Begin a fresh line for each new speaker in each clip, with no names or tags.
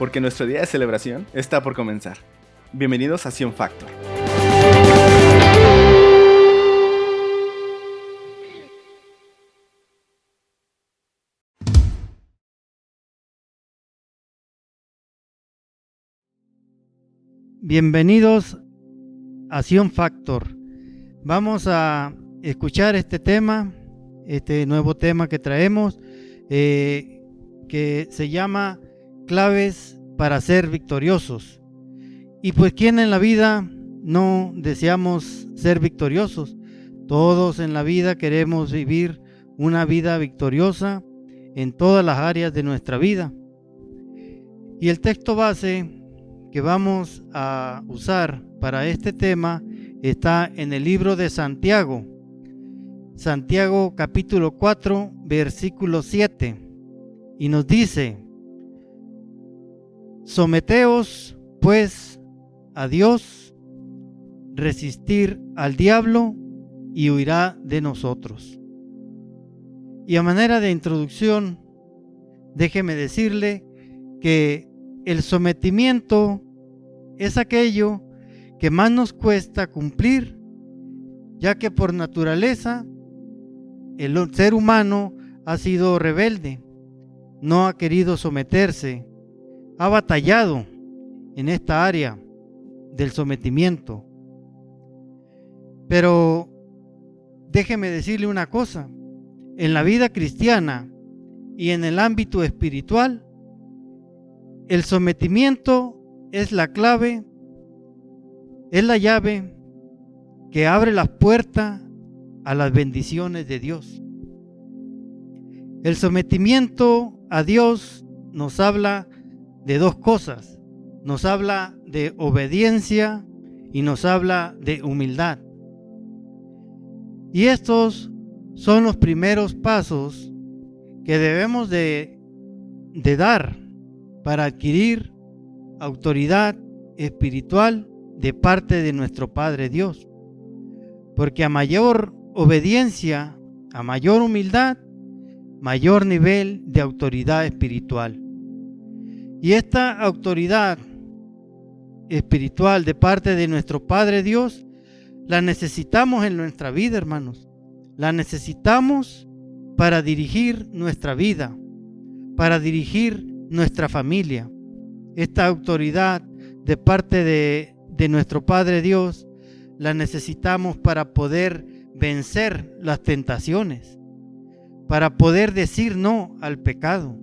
porque nuestro día de celebración está por comenzar. Bienvenidos a Sion Factor.
Bienvenidos a Sion Factor. Vamos a escuchar este tema, este nuevo tema que traemos, que se llama Claves para ser victoriosos. Y pues, ¿quién en la vida no deseamos ser victoriosos? Todos en la vida queremos vivir una vida victoriosa en todas las áreas de nuestra vida. Y el texto base que vamos a usar para este tema está en el libro de Santiago. Santiago capítulo 4, versículo 7. Y nos dice: someteos pues a Dios, resistir al diablo y huirá de nosotros. Y a manera de introducción, déjeme decirle que el sometimiento es aquello que más nos cuesta cumplir, ya que por naturaleza el ser humano ha sido rebelde, no ha querido someterse, ha batallado en esta área del sometimiento. Pero déjeme decirle una cosa: en la vida cristiana y en el ámbito espiritual, el sometimiento es la clave, es la llave que abre las puertas a las bendiciones de Dios. El sometimiento a Dios nos habla de dos cosas: nos habla de obediencia y nos habla de humildad. Y estos son los primeros pasos que debemos de dar para adquirir autoridad espiritual de parte de nuestro Padre Dios. Porque a mayor obediencia, a mayor humildad, mayor nivel de autoridad espiritual. Y esta autoridad espiritual de parte de nuestro Padre Dios la necesitamos en nuestra vida, hermanos. La necesitamos para dirigir nuestra vida, para dirigir nuestra familia. Esta autoridad de parte de nuestro Padre Dios la necesitamos para poder vencer las tentaciones, para poder decir no al pecado.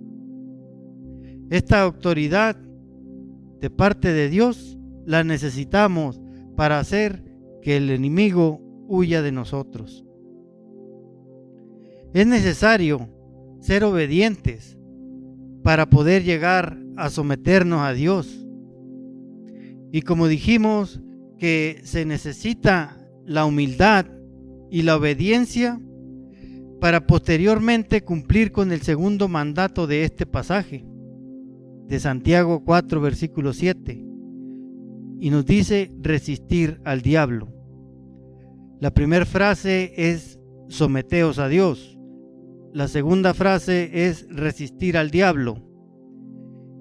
Esta autoridad de parte de Dios la necesitamos para hacer que el enemigo huya de nosotros. Es necesario ser obedientes para poder llegar a someternos a Dios. Y como dijimos que se necesita la humildad y la obediencia para posteriormente cumplir con el segundo mandato de este pasaje de Santiago 4, versículo 7. Y nos dice resistir al diablo. La primera frase es someteos a Dios. La segunda frase es resistir al diablo.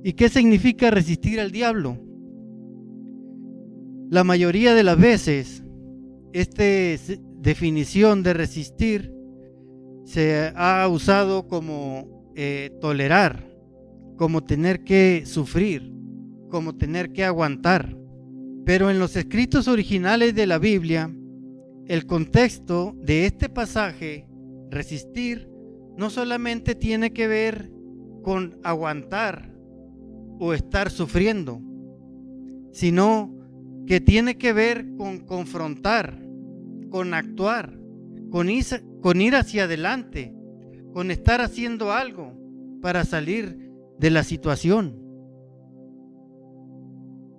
¿Y qué significa resistir al diablo? La mayoría de las veces, esta definición de resistir se ha usado como tolerar, como tener que sufrir, como tener que aguantar. Pero en los escritos originales de la Biblia, el contexto de este pasaje, resistir, no solamente tiene que ver con aguantar o estar sufriendo, sino que tiene que ver con confrontar, con actuar, con ir hacia adelante, con estar haciendo algo para salir de la situación.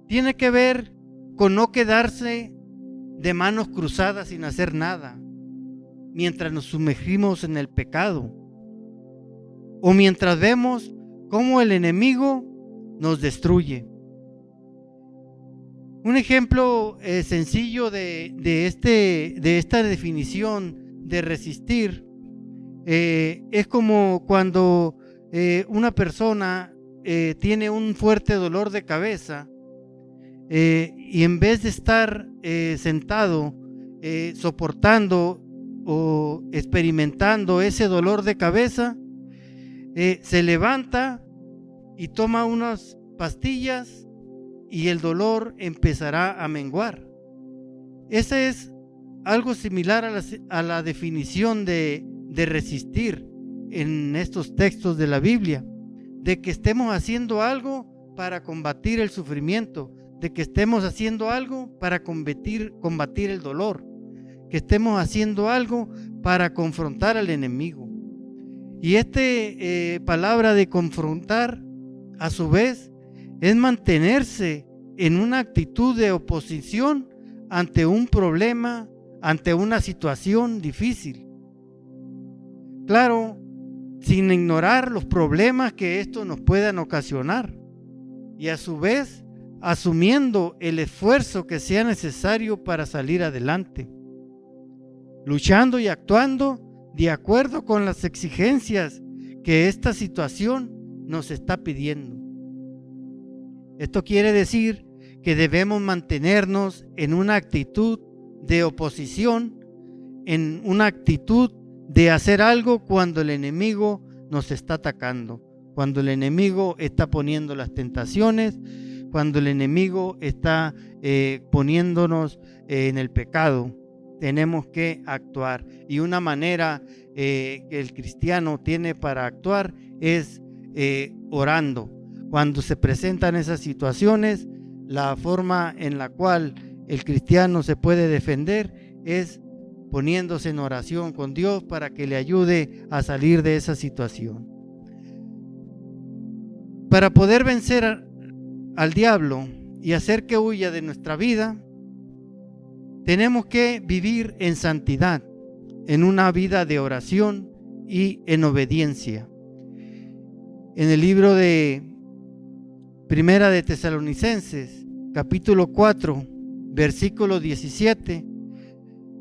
Tiene que ver con no quedarse de manos cruzadas sin hacer nada, mientras nos sumergimos en el pecado, o mientras vemos cómo el enemigo nos destruye. Un ejemplo sencillo de esta definición de resistir es como cuando una persona tiene un fuerte dolor de cabeza y en vez de estar sentado soportando o experimentando ese dolor de cabeza, se levanta y toma unas pastillas y el dolor empezará a menguar. Ese es algo similar a la definición de resistir en estos textos de la Biblia, de que estemos haciendo algo para combatir el sufrimiento, de que estemos haciendo algo para combatir el dolor, que estemos haciendo algo para confrontar al enemigo. Y esta palabra de confrontar, a su vez, es mantenerse en una actitud de oposición ante un problema, ante una situación difícil. Claro, sin ignorar los problemas que esto nos puedan ocasionar, y a su vez asumiendo el esfuerzo que sea necesario para salir adelante, luchando y actuando de acuerdo con las exigencias que esta situación nos está pidiendo. Esto quiere decir que debemos mantenernos en una actitud de oposición, en una actitud de hacer algo cuando el enemigo nos está atacando, cuando el enemigo está poniendo las tentaciones, cuando el enemigo está poniéndonos en el pecado. Tenemos que actuar, y una manera que el cristiano tiene para actuar es orando. Cuando se presentan esas situaciones, la forma en la cual el cristiano se puede defender es poniéndose en oración con Dios para que le ayude a salir de esa situación. Para poder vencer al diablo y hacer que huya de nuestra vida, tenemos que vivir en santidad, en una vida de oración y en obediencia. En el libro de Primera de Tesalonicenses, capítulo 4, versículo 17,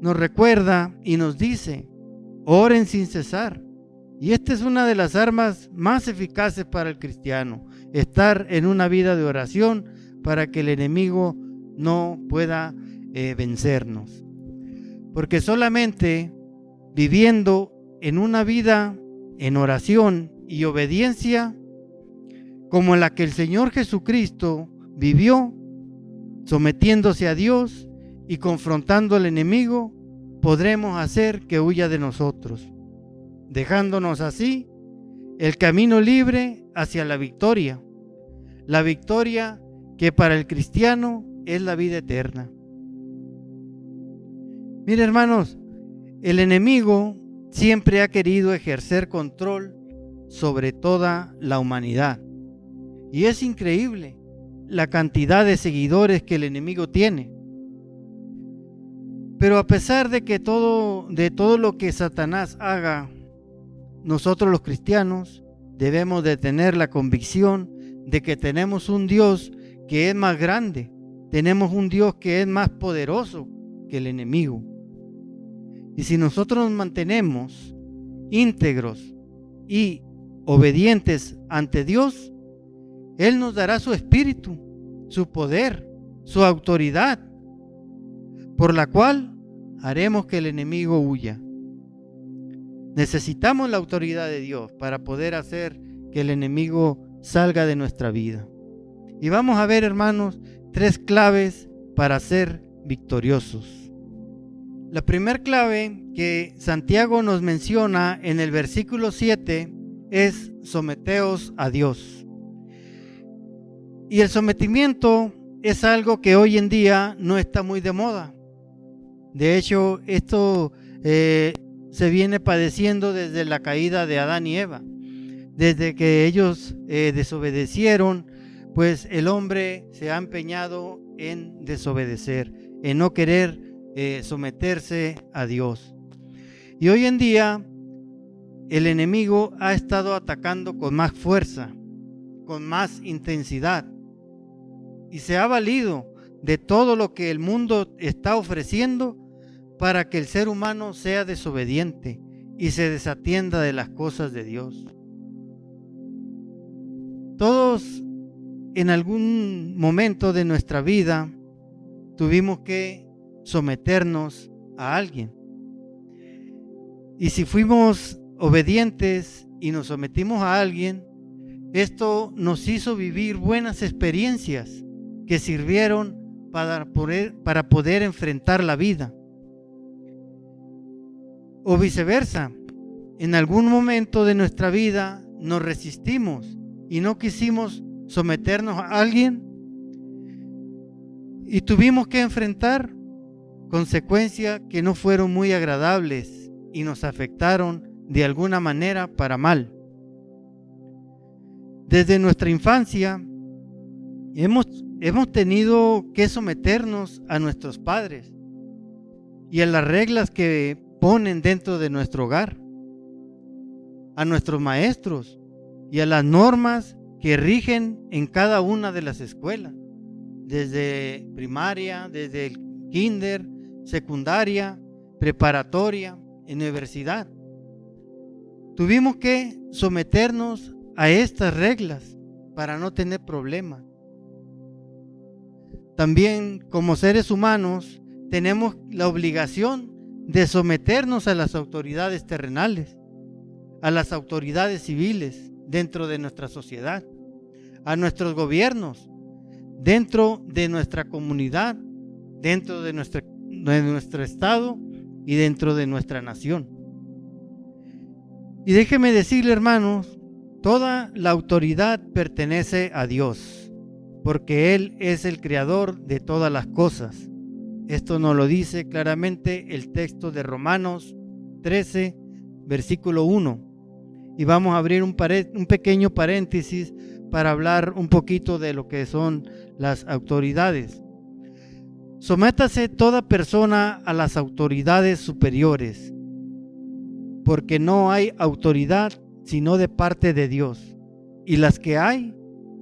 nos recuerda y nos dice: oren sin cesar. Y esta es una de las armas más eficaces para el cristiano, estar en una vida de oración para que el enemigo no pueda vencernos. Porque solamente viviendo en una vida en oración y obediencia como la que el Señor Jesucristo vivió, sometiéndose a Dios y confrontando al enemigo, podremos hacer que huya de nosotros, dejándonos así el camino libre hacia la victoria que para el cristiano es la vida eterna. Mire, hermanos, el enemigo siempre ha querido ejercer control sobre toda la humanidad, y es increíble la cantidad de seguidores que el enemigo tiene. Pero a pesar de todo lo que Satanás haga, nosotros los cristianos debemos de tener la convicción de que tenemos un Dios que es más grande, tenemos un Dios que es más poderoso que el enemigo. Y si nosotros nos mantenemos íntegros y obedientes ante Dios, Él nos dará su espíritu, su poder, su autoridad, por la cual haremos que el enemigo huya. Necesitamos la autoridad de Dios para poder hacer que el enemigo salga de nuestra vida. Y vamos a ver, hermanos, 3 claves para ser victoriosos. La primera clave que Santiago nos menciona en el versículo 7 es: someteos a Dios. Y el sometimiento es algo que hoy en día no está muy de moda. De hecho, esto se viene padeciendo desde la caída de Adán y Eva. Desde que ellos desobedecieron, pues el hombre se ha empeñado en desobedecer, en no querer someterse a Dios. Y hoy en día el enemigo ha estado atacando con más fuerza, con más intensidad, y se ha valido de todo lo que el mundo está ofreciendo para que el ser humano sea desobediente y se desatienda de las cosas de Dios. Todo Todos en algún momento de nuestra vida tuvimos que someternos a alguien. Y si fuimos obedientes y nos sometimos a alguien, esto nos hizo vivir buenas experiencias que sirvieron para poder enfrentar la vida. O viceversa, en algún momento de nuestra vida nos resistimos y no quisimos someternos a alguien y tuvimos que enfrentar consecuencias que no fueron muy agradables y nos afectaron de alguna manera para mal. Desde nuestra infancia hemos tenido que someternos a nuestros padres y a las reglas que ponen dentro de nuestro hogar, a nuestros maestros y a las normas que rigen en cada una de las escuelas, desde primaria, desde el kinder, secundaria, preparatoria, universidad. Tuvimos que someternos a estas reglas para no tener problemas. También como seres humanos tenemos la obligación de someternos a las autoridades terrenales, a las autoridades civiles dentro de nuestra sociedad, a nuestros gobiernos, dentro de nuestra comunidad, dentro de nuestro estado y dentro de nuestra nación. Y déjeme decirle, hermanos, toda la autoridad pertenece a Dios, porque Él es el creador de todas las cosas. Esto nos lo dice claramente el texto de Romanos 13, versículo 1. Y vamos a abrir un pequeño paréntesis para hablar un poquito de lo que son las autoridades. Sométase toda persona a las autoridades superiores, porque no hay autoridad sino de parte de Dios, y las que hay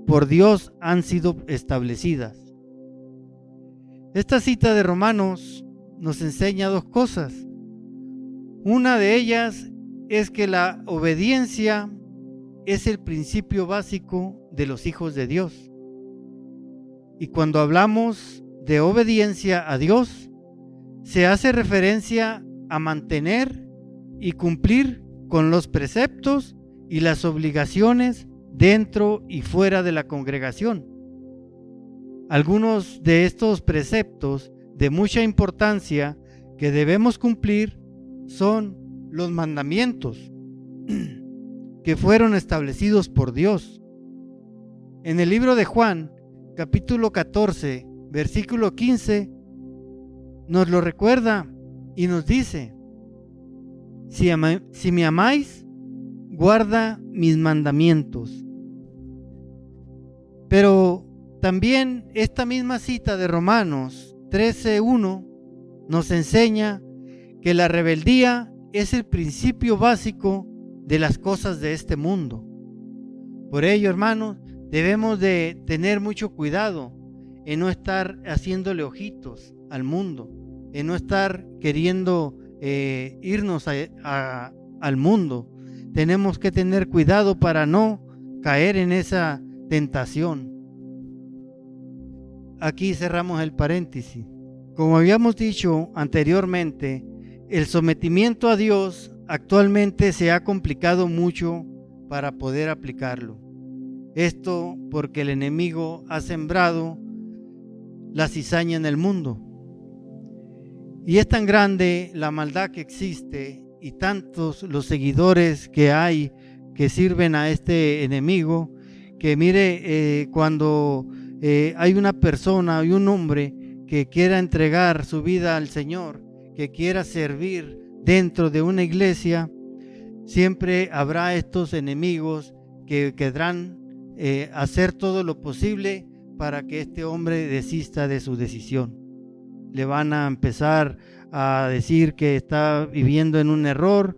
por Dios han sido establecidas. Esta cita de Romanos nos enseña dos cosas. Una de ellas es que la obediencia es el principio básico de los hijos de Dios. Y cuando hablamos de obediencia a Dios, se hace referencia a mantener y cumplir con los preceptos y las obligaciones dentro y fuera de la congregación. Algunos de estos preceptos de mucha importancia que debemos cumplir son los mandamientos que fueron establecidos por Dios. En el libro de Juan, capítulo 14, versículo 15, nos lo recuerda y nos dice: si me amáis, guarda mis mandamientos. Pero también esta misma cita de Romanos 13:1 nos enseña que la rebeldía es el principio básico de las cosas de este mundo. Por ello, hermanos, debemos de tener mucho cuidado en no estar haciéndole ojitos al mundo, en no estar queriendo irnos al mundo. Tenemos que tener cuidado para no caer en esa tentación. Aquí cerramos el paréntesis. Como habíamos dicho anteriormente, el sometimiento a Dios actualmente se ha complicado mucho para poder aplicarlo. Esto porque el enemigo ha sembrado la cizaña en el mundo. Y es tan grande la maldad que existe y tantos los seguidores que hay que sirven a este enemigo, que mire, cuando hay una persona y un hombre que quiera entregar su vida al Señor, que quiera servir dentro de una iglesia, siempre habrá estos enemigos que querrán hacer todo lo posible para que este hombre desista de su decisión. Le van a empezar a decir que está viviendo en un error,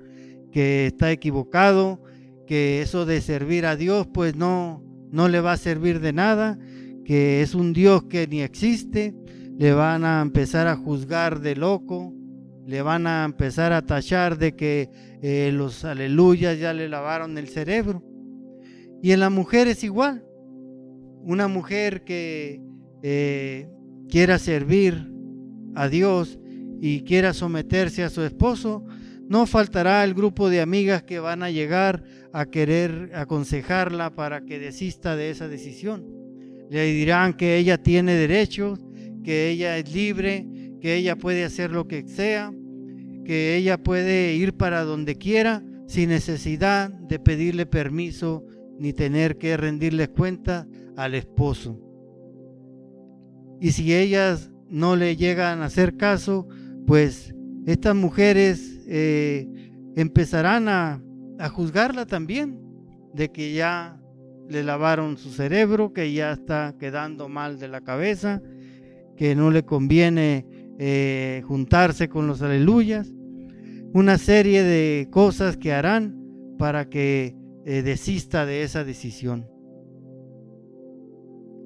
que está equivocado, que eso de servir a Dios pues no le va a servir de nada, que es un Dios que ni existe. Le van a empezar a juzgar de loco, le van a empezar a tachar de que los aleluyas ya le lavaron el cerebro. Y en la mujer es igual. una mujer que quiera servir a Dios y quiera someterse a su esposo, no faltará el grupo de amigas que van a llegar a querer aconsejarla para que desista de esa decisión. Le dirán que ella tiene derechos, que ella es libre, que ella puede hacer lo que sea, que ella puede ir para donde quiera sin necesidad de pedirle permiso ni tener que rendirle cuenta al esposo. Y si ellas no le llegan a hacer caso, pues estas mujeres empezarán a juzgarla también, de que ya le lavaron su cerebro, que ya está quedando mal de la cabeza, que no le conviene juntarse con los aleluyas, una serie de cosas que harán para que desista de esa decisión.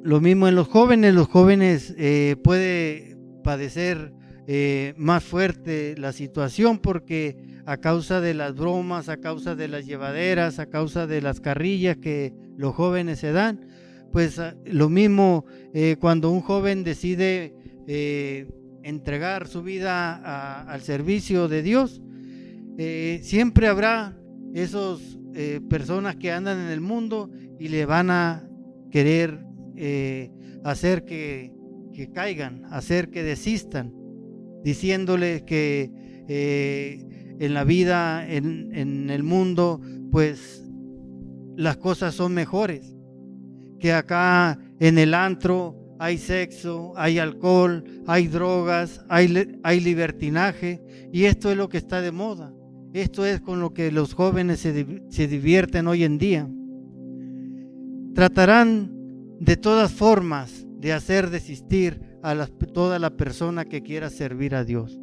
Lo mismo en los jóvenes puede padecer más fuerte la situación, porque a causa de las bromas, a causa de las llevaderas, a causa de las carrillas que los jóvenes se dan, pues lo mismo cuando un joven decide entregar su vida al servicio de Dios, siempre habrá esos personas que andan en el mundo y le van a querer hacer que caigan, hacer que desistan, diciéndoles que en la vida, en el mundo, pues las cosas son mejores, que acá en el antro hay sexo, hay alcohol, hay drogas, hay libertinaje, y esto es lo que está de moda. Esto es con lo que los jóvenes se divierten hoy en día. Tratarán de todas formas de hacer desistir a toda la persona que quiera servir a Dios.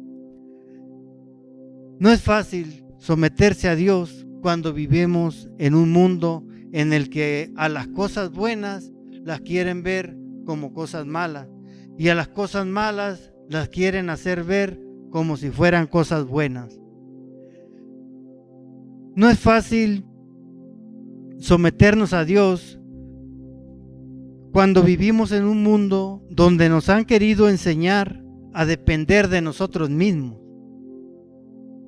No es fácil someterse a Dios cuando vivimos en un mundo en el que a las cosas buenas las quieren ver como cosas malas, y a las cosas malas las quieren hacer ver como si fueran cosas buenas. No es fácil someternos a Dios cuando vivimos en un mundo donde nos han querido enseñar a depender de nosotros mismos.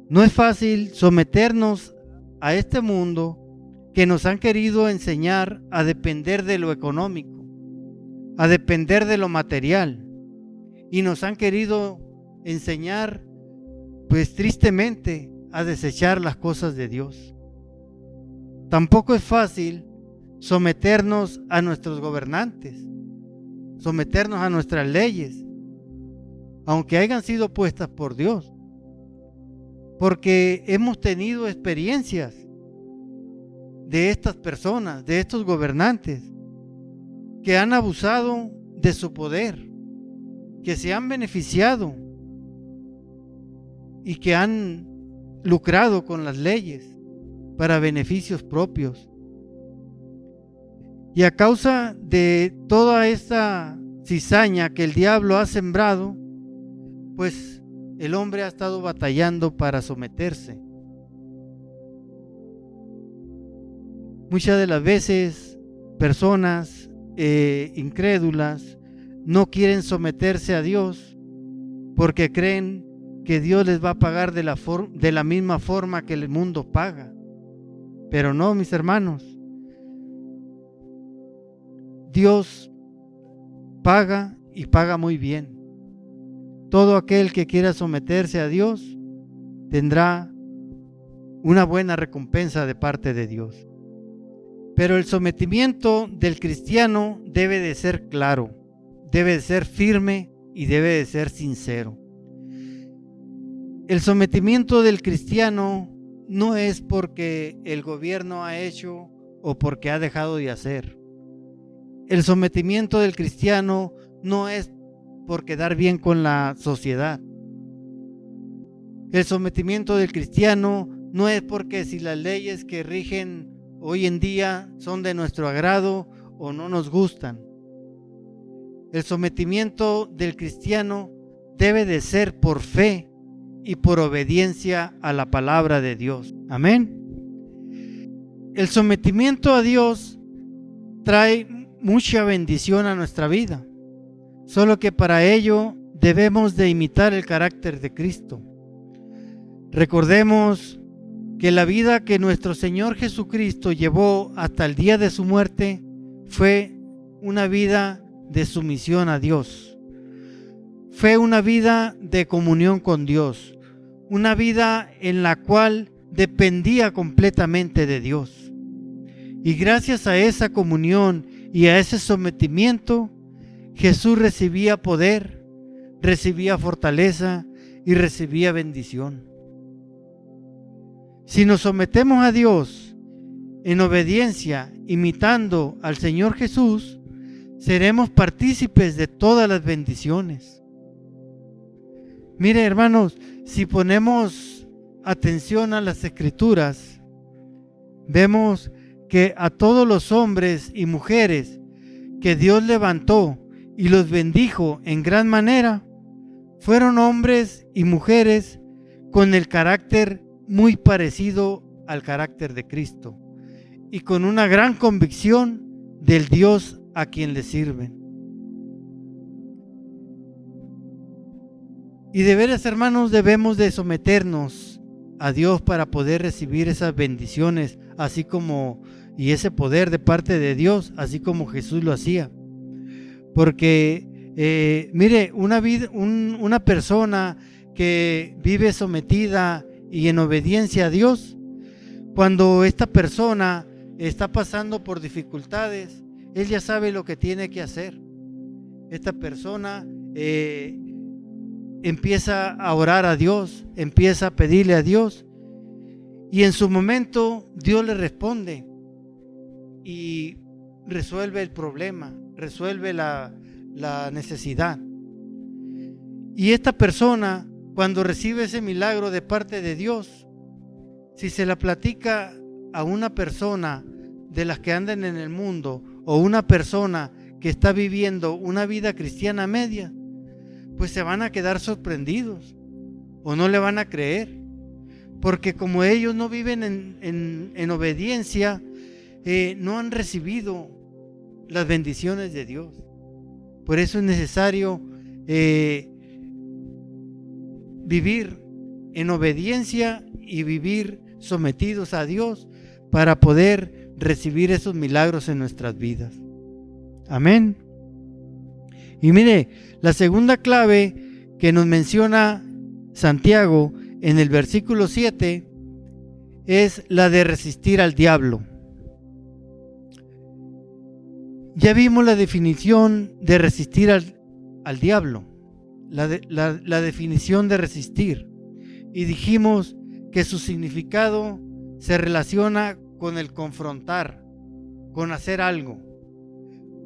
No es fácil someternos a este mundo que nos han querido enseñar a depender de lo económico, a depender de lo material, y nos han querido enseñar, pues tristemente, a desechar las cosas de Dios. Tampoco es fácil someternos a nuestros gobernantes, someternos a nuestras leyes, aunque hayan sido puestas por Dios, porque hemos tenido experiencias de estas personas, de estos gobernantes, que han abusado de su poder, que se han beneficiado y que han lucrado con las leyes para beneficios propios. Y a causa de toda esta cizaña que el diablo ha sembrado, pues el hombre ha estado batallando para someterse. Muchas de las veces personas incrédulas no quieren someterse a Dios porque creen que Dios les va a pagar de la misma forma que el mundo paga. Pero no, mis hermanos. Dios paga y paga muy bien. Todo aquel que quiera someterse a Dios tendrá una buena recompensa de parte de Dios. Pero el sometimiento del cristiano debe de ser claro, debe de ser firme y debe de ser sincero. El sometimiento del cristiano no es porque el gobierno ha hecho o porque ha dejado de hacer. El sometimiento del cristiano no es por quedar bien con la sociedad. El sometimiento del cristiano no es porque si las leyes que rigen hoy en día son de nuestro agrado o no nos gustan. El sometimiento del cristiano debe de ser por fe y por obediencia a la palabra de Dios. Amén. El sometimiento a Dios trae mucha bendición a nuestra vida. Solo que para ello debemos de imitar el carácter de Cristo. Recordemos que la vida que nuestro Señor Jesucristo llevó hasta el día de su muerte fue una vida de sumisión a Dios. Fue una vida de comunión con Dios, una vida en la cual dependía completamente de Dios. Y gracias a esa comunión y a ese sometimiento, Jesús recibía poder, recibía fortaleza y recibía bendición. Si nos sometemos a Dios en obediencia, imitando al Señor Jesús, seremos partícipes de todas las bendiciones. Mire, hermanos, si ponemos atención a las Escrituras, vemos que a todos los hombres y mujeres que Dios levantó y los bendijo en gran manera, fueron hombres y mujeres con el carácter muy parecido al carácter de Cristo y con una gran convicción del Dios a quien le sirven. Y de veras, hermanos, debemos de someternos a Dios para poder recibir esas bendiciones, así como y ese poder de parte de Dios, así como Jesús lo hacía. Porque mire, una persona que vive sometida y en obediencia a Dios, cuando esta persona está pasando por dificultades, él ya sabe lo que tiene que hacer. Esta persona empieza a orar a Dios, empieza a pedirle a Dios, y en su momento Dios le responde y resuelve el problema, resuelve la necesidad. Y esta persona, cuando recibe ese milagro de parte de Dios, si se la platica a una persona de las que andan en el mundo o una persona que está viviendo una vida cristiana media, pues se van a quedar sorprendidos o no le van a creer, porque como ellos no viven en obediencia, no han recibido las bendiciones de Dios. Por eso es necesario vivir en obediencia y vivir sometidos a Dios para poder recibir esos milagros en nuestras vidas. Amén. Y mire, la segunda clave que nos menciona Santiago en el versículo 7 es la de resistir al diablo. Ya vimos la definición de resistir al diablo, la definición de resistir, y dijimos que su significado se relaciona con el confrontar, con hacer algo,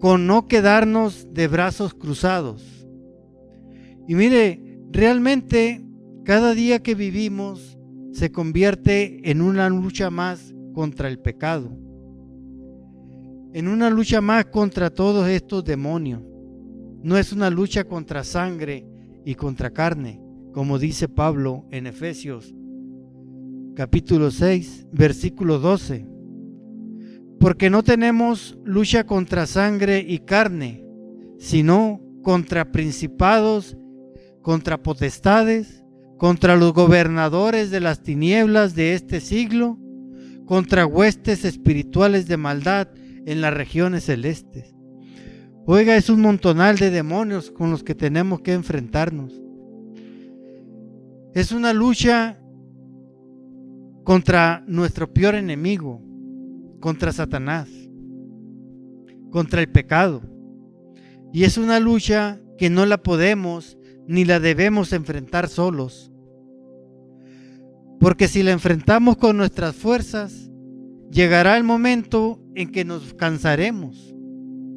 con no quedarnos de brazos cruzados. Y mire, realmente cada día que vivimos se convierte en una lucha más contra el pecado, en una lucha más contra todos estos demonios. No es una lucha contra sangre y contra carne, como dice Pablo en Efesios capítulo 6, versículo 12. Porque no tenemos lucha contra sangre y carne, sino contra principados, contra potestades, contra los gobernadores de las tinieblas de este siglo, contra huestes espirituales de maldad en las regiones celestes. Oiga, es un montonal de demonios con los que tenemos que enfrentarnos. Es una lucha contra nuestro peor enemigo, contra Satanás, contra el pecado. Y es una lucha que no la podemos ni la debemos enfrentar solos. Porque si la enfrentamos con nuestras fuerzas, llegará el momento en que nos cansaremos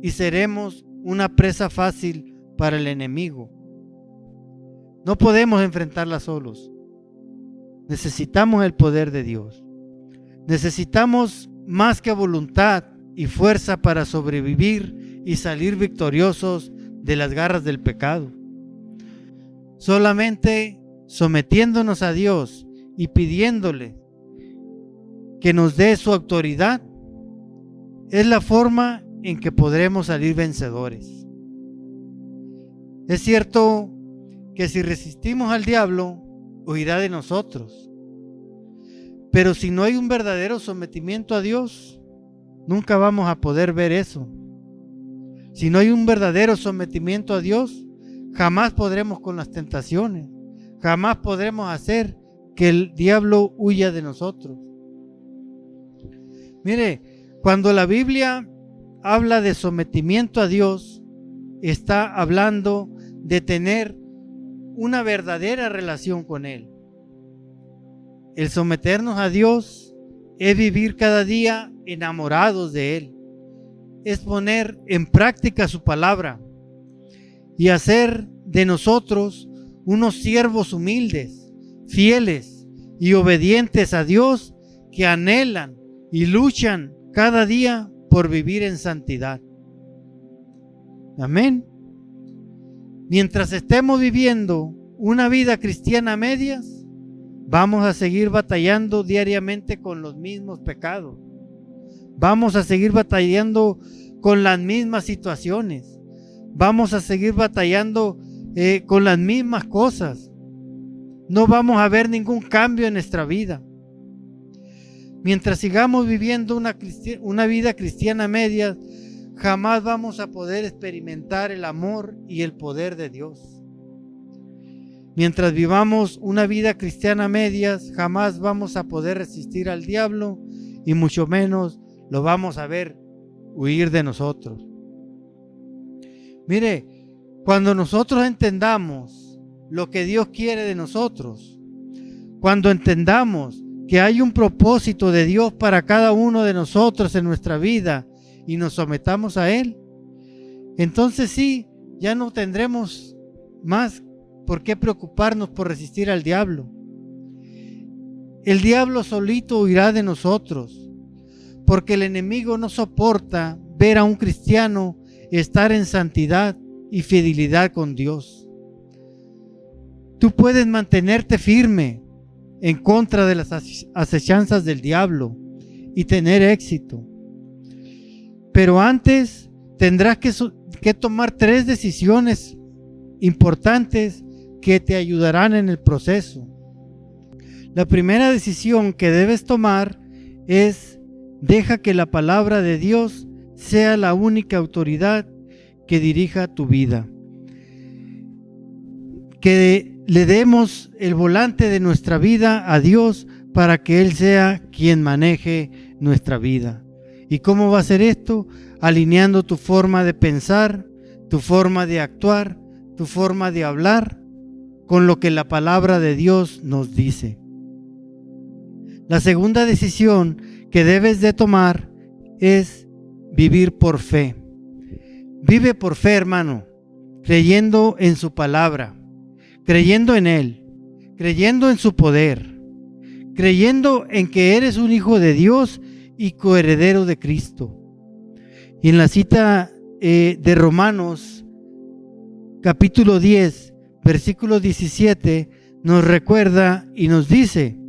y seremos una presa fácil para el enemigo. No podemos enfrentarla solos. Necesitamos el poder de Dios. Necesitamos más que voluntad y fuerza para sobrevivir y salir victoriosos de las garras del pecado. Solamente sometiéndonos a Dios y pidiéndole que nos dé su autoridad es la forma en que podremos salir vencedores. Es cierto que si resistimos al diablo, huirá de nosotros. Pero si no hay un verdadero sometimiento a Dios, nunca vamos a poder ver eso. Si no hay un verdadero sometimiento a Dios, jamás podremos con las tentaciones. Jamás podremos hacer que el diablo huya de nosotros. Mire, cuando la Biblia habla de sometimiento a Dios, está hablando de tener una verdadera relación con Él. El someternos a Dios es vivir cada día enamorados de Él. Es poner en práctica su palabra y hacer de nosotros unos siervos humildes, fieles y obedientes a Dios, que anhelan y luchan cada día por vivir en santidad. Amén. Mientras estemos viviendo una vida cristiana a medias, vamos a seguir batallando diariamente con los mismos pecados. Vamos a seguir batallando con las mismas situaciones. Vamos a seguir batallando con las mismas cosas. No vamos a ver ningún cambio en nuestra vida. Mientras sigamos viviendo una vida cristiana a medias, jamás vamos a poder experimentar el amor y el poder de Dios. Mientras vivamos una vida cristiana a medias, jamás vamos a poder resistir al diablo y mucho menos lo vamos a ver huir de nosotros. Mire, cuando nosotros entendamos lo que Dios quiere de nosotros, cuando entendamos que hay un propósito de Dios para cada uno de nosotros en nuestra vida y nos sometamos a Él, entonces sí, ya no tendremos más por qué preocuparnos por resistir al diablo. El diablo solito huirá de nosotros, porque el enemigo no soporta ver a un cristiano estar en santidad y fidelidad con Dios. Tú puedes mantenerte firme en contra de las acechanzas del diablo y tener éxito. Pero antes tendrás que tomar 3 decisiones importantes que te ayudarán en el proceso. La primera decisión que debes tomar es: deja que la palabra de Dios sea la única autoridad que dirija tu vida. Que le demos el volante de nuestra vida a Dios para que Él sea quien maneje nuestra vida. ¿Y cómo va a ser esto? Alineando tu forma de pensar, tu forma de actuar, tu forma de hablar con lo que la palabra de Dios nos dice. La segunda decisión que debes de tomar es vivir por fe. Vive por fe, hermano, creyendo en su palabra, creyendo en Él, creyendo en su poder, creyendo en que eres un hijo de Dios y coheredero de Cristo. Y en la cita de Romanos, capítulo 10, versículo 17, nos recuerda y nos dice: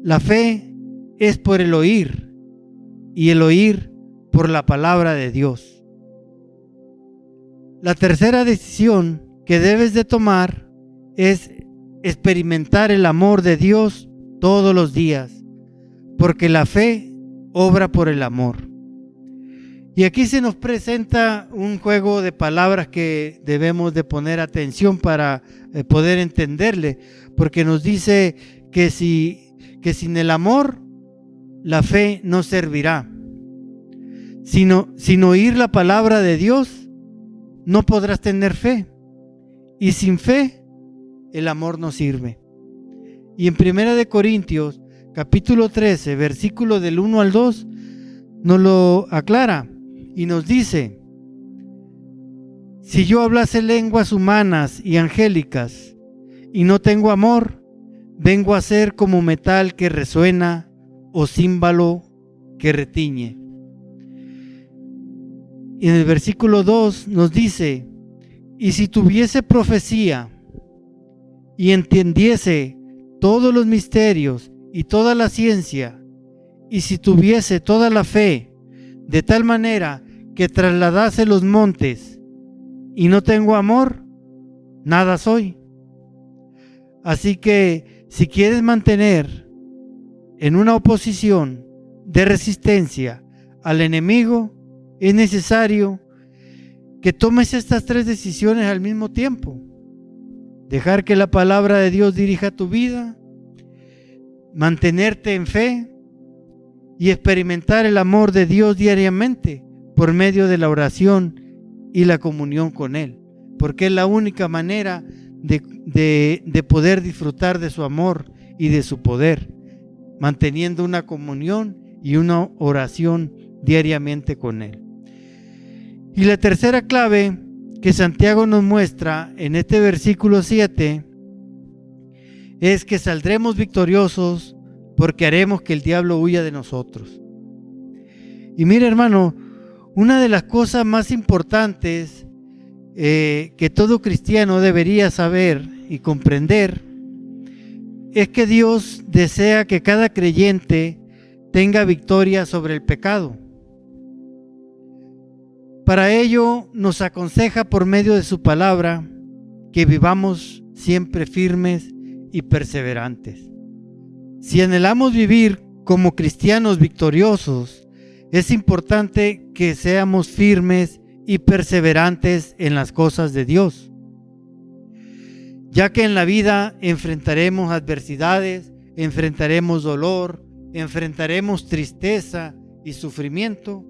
la fe es por el oír, y el oír por la palabra de Dios. La tercera decisión que debes de tomar es experimentar el amor de Dios todos los días, porque la fe obra por el amor. Y aquí se nos presenta un juego de palabras que debemos de poner atención para poder entenderle, porque nos dice que sin el amor la fe no servirá. Sin oír la palabra de Dios no podrás tener fe, y sin fe el amor no sirve. Y en 1 Corintios capítulo 13 versículo del 1 al 2 nos lo aclara y nos dice: si yo hablase lenguas humanas y angélicas y no tengo amor, vengo a ser como metal que resuena o címbalo que retiñe. Y en el versículo 2 nos dice: y si tuviese profecía y entendiese todos los misterios y toda la ciencia, y si tuviese toda la fe, de tal manera que trasladase los montes y no tengo amor, nada soy. Así que si quieres mantener en una oposición de resistencia al enemigo, es necesario que tomes estas 3 decisiones al mismo tiempo. Dejar que la palabra de Dios dirija tu vida, mantenerte en fe y experimentar el amor de Dios diariamente por medio de la oración y la comunión con Él, porque es la única manera de poder disfrutar de su amor y de su poder, manteniendo una comunión y una oración diariamente con Él. Y la tercera clave que Santiago nos muestra en este versículo 7 es que saldremos victoriosos porque haremos que el diablo huya de nosotros. Y mire, hermano, una de las cosas más importantes que todo cristiano debería saber y comprender es que Dios desea que cada creyente tenga victoria sobre el pecado. Para ello nos aconseja por medio de su palabra que vivamos siempre firmes y perseverantes. Si anhelamos vivir como cristianos victoriosos, es importante que seamos firmes y perseverantes en las cosas de Dios, ya que en la vida enfrentaremos adversidades, enfrentaremos dolor, enfrentaremos tristeza y sufrimiento.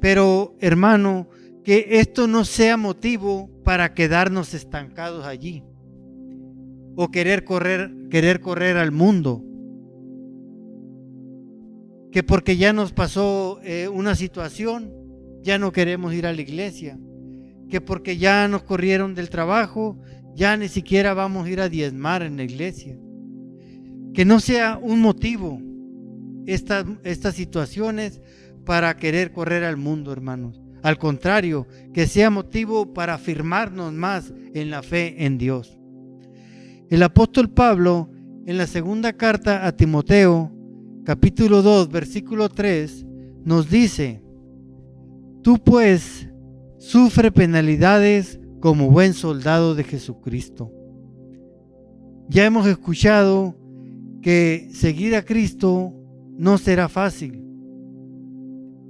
Pero, hermano, que esto no sea motivo para quedarnos estancados allí o querer correr al mundo. Que porque ya nos pasó una situación, ya no queremos ir a la iglesia. Que porque ya nos corrieron del trabajo, ya ni siquiera vamos a ir a diezmar en la iglesia. Que no sea un motivo estas situaciones para querer correr al mundo, hermanos. Al contrario, que sea motivo para afirmarnos más en la fe en Dios. El apóstol Pablo, en la segunda carta a Timoteo, capítulo 2, versículo 3, nos dice: tú pues sufre penalidades como buen soldado de Jesucristo. Ya hemos escuchado que seguir a Cristo no será fácil,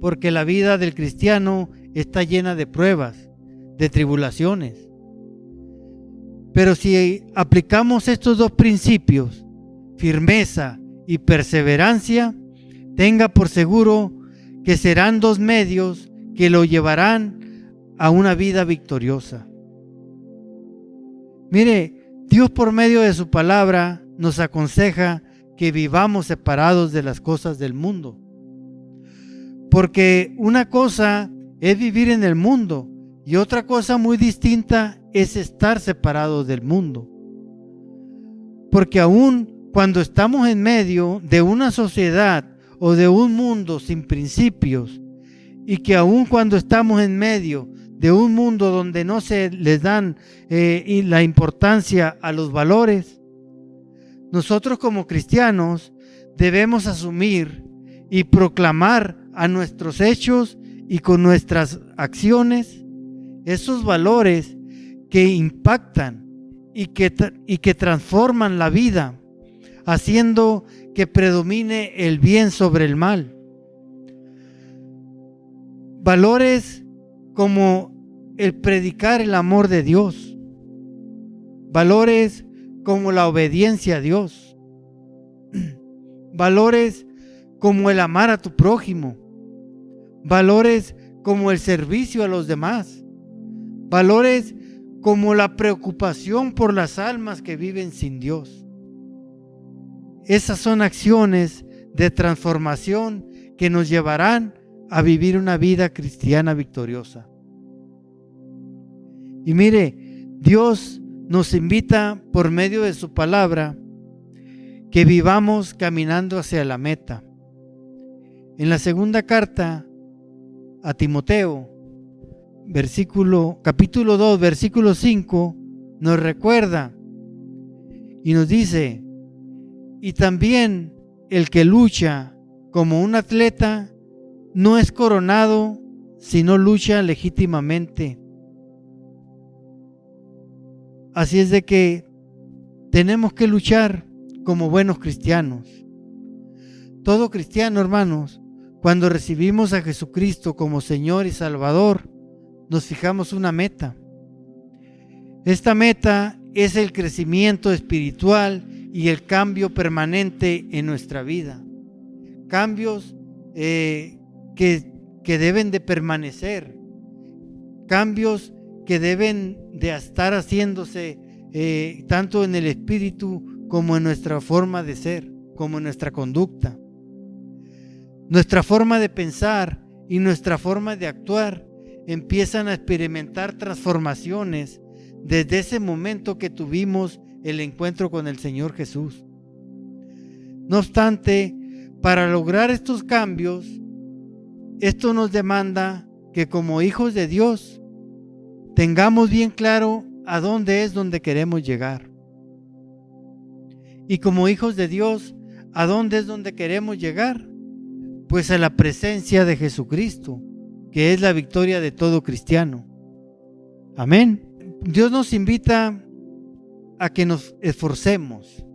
porque la vida del cristiano está llena de pruebas, de tribulaciones. Pero si aplicamos estos 2 principios, firmeza y perseverancia, tenga por seguro que serán 2 medios que lo llevarán a una vida victoriosa. Mire, Dios por medio de su palabra nos aconseja que vivamos separados de las cosas del mundo. Porque una cosa es vivir en el mundo y otra cosa muy distinta es estar separados del mundo. Porque aún cuando estamos en medio de una sociedad o de un mundo sin principios, y que aún cuando estamos en medio de un mundo donde no se les dan la importancia a los valores, nosotros como cristianos debemos asumir y proclamar a nuestros hechos y con nuestras acciones esos valores que impactan y que transforman la vida, haciendo que predomine el bien sobre el mal. Valores como el predicar el amor de Dios, valores como la obediencia a Dios, valores como el amar a tu prójimo, valores como el servicio a los demás, valores como la preocupación por las almas que viven sin Dios. Esas son acciones de transformación que nos llevarán a vivir una vida cristiana victoriosa. Y mire, Dios nos invita por medio de su palabra que vivamos caminando hacia la meta. En la segunda carta a Timoteo, capítulo 2, versículo 5, nos recuerda y nos dice: y también el que lucha como un atleta no es coronado si no lucha legítimamente. Así es de que tenemos que luchar como buenos cristianos. Todo cristiano, hermanos, cuando recibimos a Jesucristo como Señor y Salvador, nos fijamos una meta. Esta meta es el crecimiento espiritual y el cambio permanente en nuestra vida. Cambios que deben de permanecer. Cambios que deben de estar haciéndose tanto en el espíritu como en nuestra forma de ser, como en nuestra conducta. Nuestra forma de pensar y nuestra forma de actuar empiezan a experimentar transformaciones desde ese momento que tuvimos el encuentro con el Señor Jesús. No obstante, para lograr estos cambios, esto nos demanda que como hijos de Dios tengamos bien claro a dónde es donde queremos llegar. Y como hijos de Dios, ¿a dónde es donde queremos llegar? Pues a la presencia de Jesucristo, que es la victoria de todo cristiano. Amén. Dios nos invita a que nos esforcemos,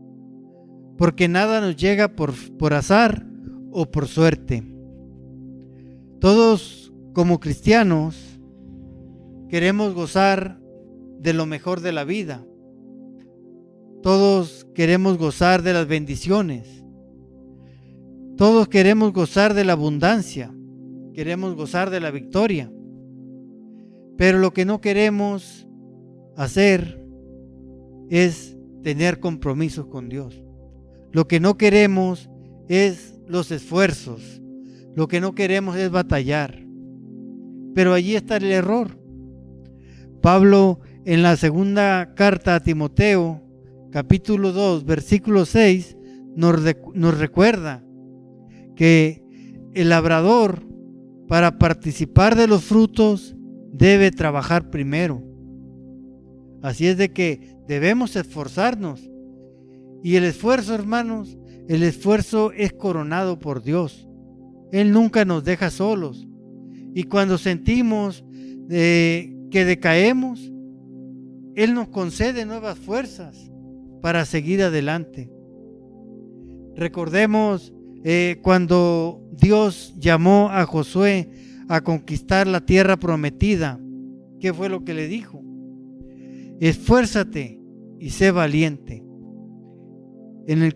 porque nada nos llega por azar o por suerte. Todos como cristianos queremos gozar de lo mejor de la vida. Todos queremos gozar de las bendiciones. Todos queremos gozar de la abundancia. Queremos gozar de la victoria. Pero lo que no queremos hacer es tener compromisos con Dios. Lo que no queremos es los esfuerzos. Lo que no queremos es batallar. Pero allí está el error. Pablo, en la segunda carta a Timoteo, capítulo 2, versículo 6, nos recuerda que el labrador, para participar de los frutos, debe trabajar primero. Así es de que debemos esforzarnos. Y el esfuerzo, hermanos, el esfuerzo es coronado por Dios. Él nunca nos deja solos. Y cuando sentimos que decaemos, Él nos concede nuevas fuerzas para seguir adelante. Recordemos cuando Dios llamó a Josué a conquistar la tierra prometida. ¿Qué fue lo que le dijo? Esfuérzate y sé valiente. En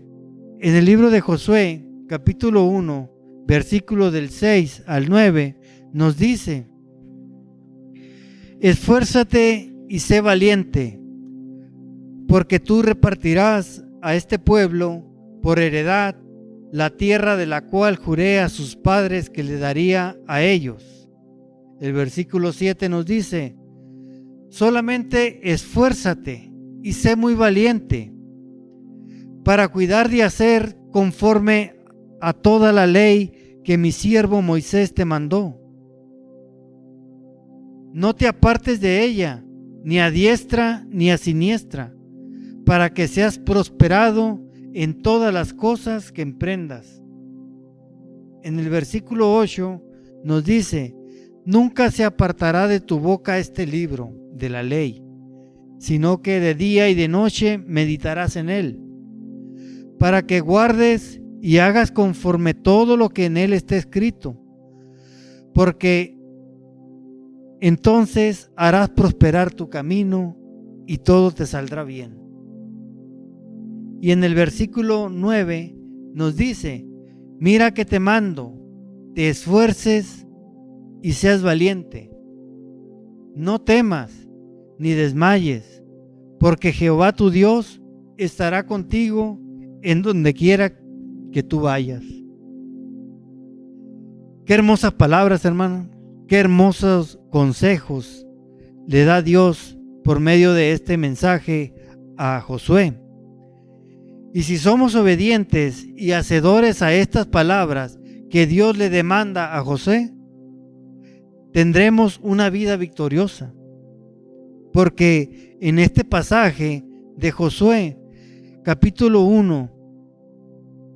el libro de Josué, capítulo 1, versículo del 6 al 9, nos dice: esfuérzate y sé valiente, porque tú repartirás a este pueblo por heredad la tierra de la cual juré a sus padres que le daría a ellos. El versículo 7 nos dice: solamente esfuérzate y sé muy valiente para cuidar de hacer conforme a toda la ley que mi siervo Moisés te mandó. No te apartes de ella, ni a diestra ni a siniestra, para que seas prosperado en todas las cosas que emprendas. En el versículo 8 nos dice: nunca se apartará de tu boca este libro de la ley, sino que de día y de noche meditarás en él, para que guardes y hagas conforme todo lo que en él está escrito, porque entonces harás prosperar tu camino y todo te saldrá bien. Y en el versículo 9 nos dice: mira que te mando, te esfuerces y seas valiente. No temas ni desmayes, porque Jehová tu Dios estará contigo en donde quiera que tú vayas. Qué hermosas palabras, hermano. Qué hermosos consejos le da Dios por medio de este mensaje a Josué. Y si somos obedientes y hacedores a estas palabras que Dios le demanda a Josué, tendremos una vida victoriosa. Porque en este pasaje de Josué, capítulo 1,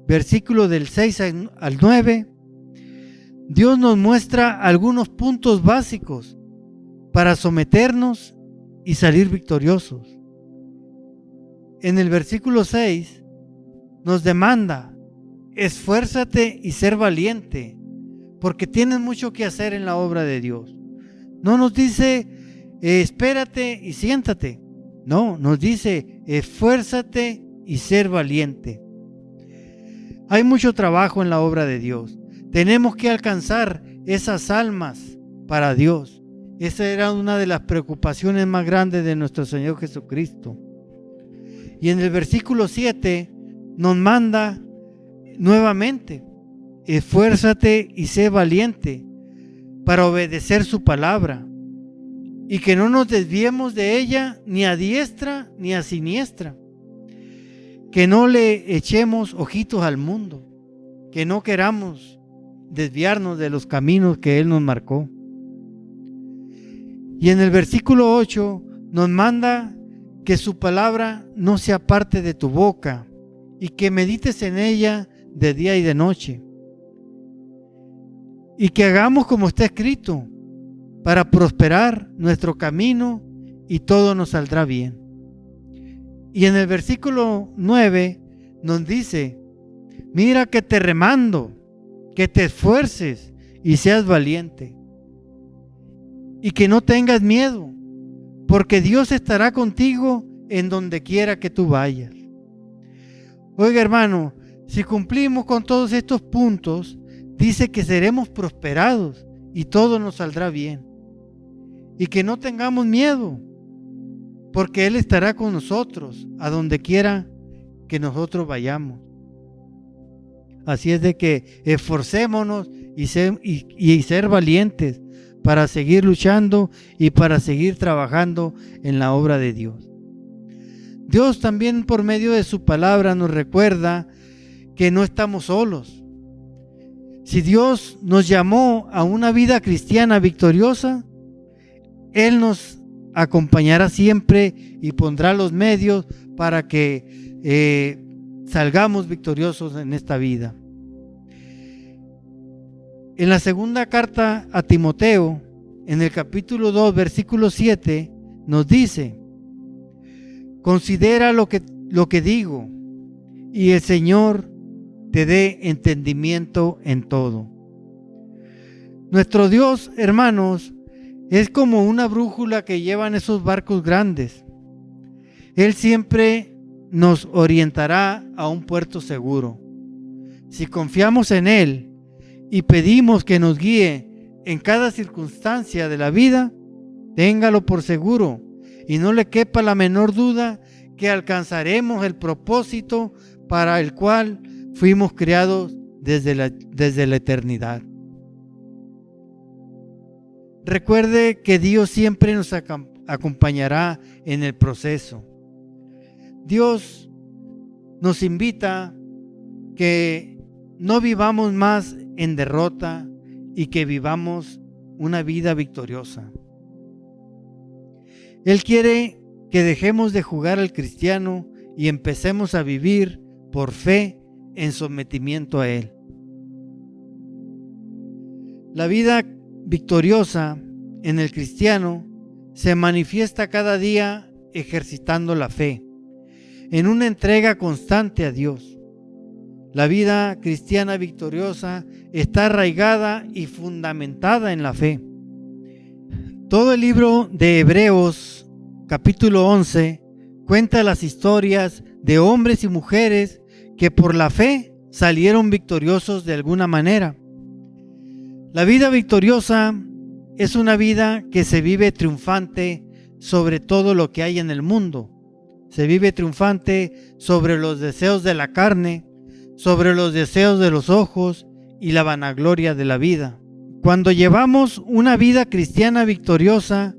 versículo del 6 al 9, Dios nos muestra algunos puntos básicos para someternos y salir victoriosos. En el versículo 6 nos demanda: esfuérzate y ser valiente, porque tienes mucho que hacer en la obra de Dios. No nos dice espérate y siéntate. No, nos dice esfuérzate y ser valiente. Hay mucho trabajo en la obra de Dios. Tenemos que alcanzar esas almas para Dios. Esa era una de las preocupaciones más grandes de nuestro Señor Jesucristo. Y en el versículo 7 nos manda nuevamente: esfuérzate y sé valiente para obedecer su palabra, y que no nos desviemos de ella ni a diestra ni a siniestra, que no le echemos ojitos al mundo, que no queramos desviarnos de los caminos que Él nos marcó. Y en el versículo 8 nos manda que su palabra no se aparte de tu boca y que medites en ella de día y de noche, y que hagamos como está escrito, para prosperar nuestro camino y todo nos saldrá bien. Y en el versículo 9 nos dice: mira que te remando, que te esfuerces y seas valiente, y que no tengas miedo, porque Dios estará contigo en donde quiera que tú vayas. Oiga, hermano, si cumplimos con todos estos puntos, dice que seremos prosperados y todo nos saldrá bien. Y que no tengamos miedo, porque Él estará con nosotros a donde quiera que nosotros vayamos. Así es de que esforcémonos y ser valientes para seguir luchando y para seguir trabajando en la obra de Dios. Dios también, por medio de su palabra, nos recuerda que no estamos solos. Si Dios nos llamó a una vida cristiana victoriosa, Él nos acompañará siempre y pondrá los medios para que salgamos victoriosos en esta vida. En la segunda carta a Timoteo, en el capítulo 2, versículo 7, nos dice: considera lo que digo, y el Señor te dé entendimiento en todo. Nuestro Dios, hermanos, es como una brújula que llevan esos barcos grandes. Él siempre nos orientará a un puerto seguro. Si confiamos en Él y pedimos que nos guíe en cada circunstancia de la vida, téngalo por seguro y no le quepa la menor duda que alcanzaremos el propósito para el cual fuimos creados desde la eternidad. Recuerde que Dios siempre nos acompañará en el proceso. Dios nos invita que no vivamos más en derrota y que vivamos una vida victoriosa. Él quiere que dejemos de jugar al cristiano y empecemos a vivir por fe en sometimiento a Él. La vida victoriosa en el cristiano se manifiesta cada día ejercitando la fe, en una entrega constante a Dios. La vida cristiana victoriosa está arraigada y fundamentada en la fe. Todo el libro de Hebreos, capítulo 11, cuenta las historias de hombres y mujeres que por la fe salieron victoriosos de alguna manera. La vida victoriosa es una vida que se vive triunfante sobre todo lo que hay en el mundo. Se vive triunfante sobre los deseos de la carne, sobre los deseos de los ojos y la vanagloria de la vida. Cuando llevamos una vida cristiana victoriosa,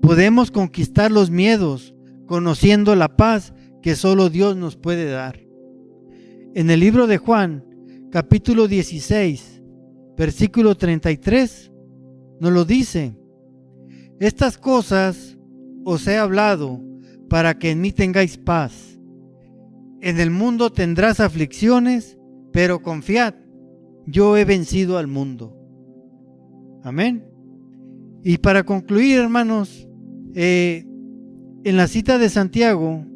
podemos conquistar los miedos, conociendo la paz que solo Dios nos puede dar. En el libro de Juan, capítulo 16, versículo 33, nos lo dice: estas cosas os he hablado para que en mí tengáis paz. En el mundo tendrás aflicciones, pero confiad, yo he vencido al mundo. Amén. Y para concluir, hermanos, en la cita de Santiago,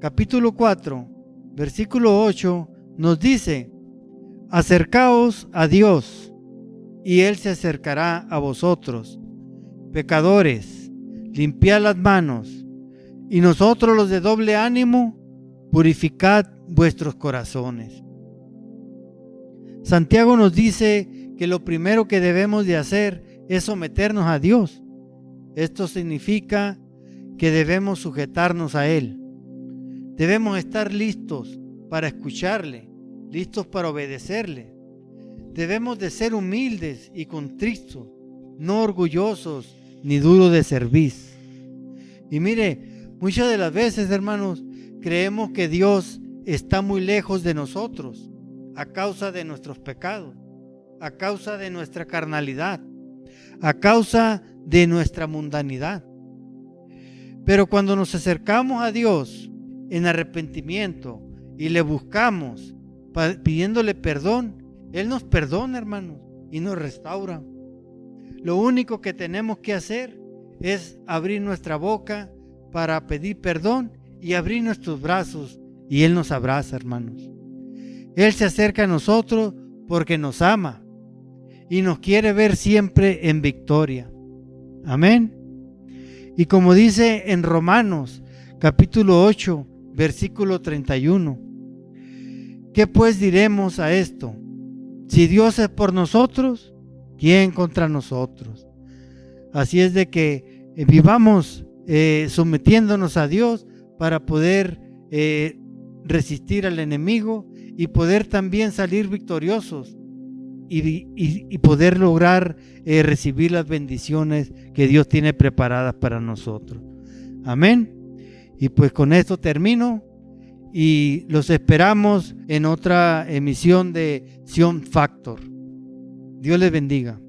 capítulo 4, versículo 8, nos dice: acercaos a Dios, y Él se acercará a vosotros. Pecadores, limpiad las manos, y nosotros los de doble ánimo, purificad vuestros corazones. Santiago nos dice que lo primero que debemos de hacer es someternos a Dios. Esto significa que debemos sujetarnos a Él. Debemos estar listos para escucharle, listos para obedecerle. Debemos de ser humildes y contritos, no orgullosos ni duros de cerviz. Y mire, muchas de las veces, hermanos, creemos que Dios está muy lejos de nosotros a causa de nuestros pecados, a causa de nuestra carnalidad, a causa de nuestra mundanidad. Pero cuando nos acercamos a Dios en arrepentimiento y le buscamos pidiéndole perdón, Él nos perdona, hermanos, y nos restaura. Lo único que tenemos que hacer es abrir nuestra boca para pedir perdón y abrir nuestros brazos, y Él nos abraza, hermanos. Él se acerca a nosotros porque nos ama y nos quiere ver siempre en victoria. Amén. Y como dice en Romanos capítulo 8, versículo 31, ¿qué pues diremos a esto? Si Dios es por nosotros, ¿quién contra nosotros? Así es de que vivamos sometiéndonos a Dios para poder resistir al enemigo y poder también salir victoriosos y poder lograr recibir las bendiciones que Dios tiene preparadas para nosotros. Amén. Y pues con esto termino y los esperamos en otra emisión de Sion Factor. Dios les bendiga.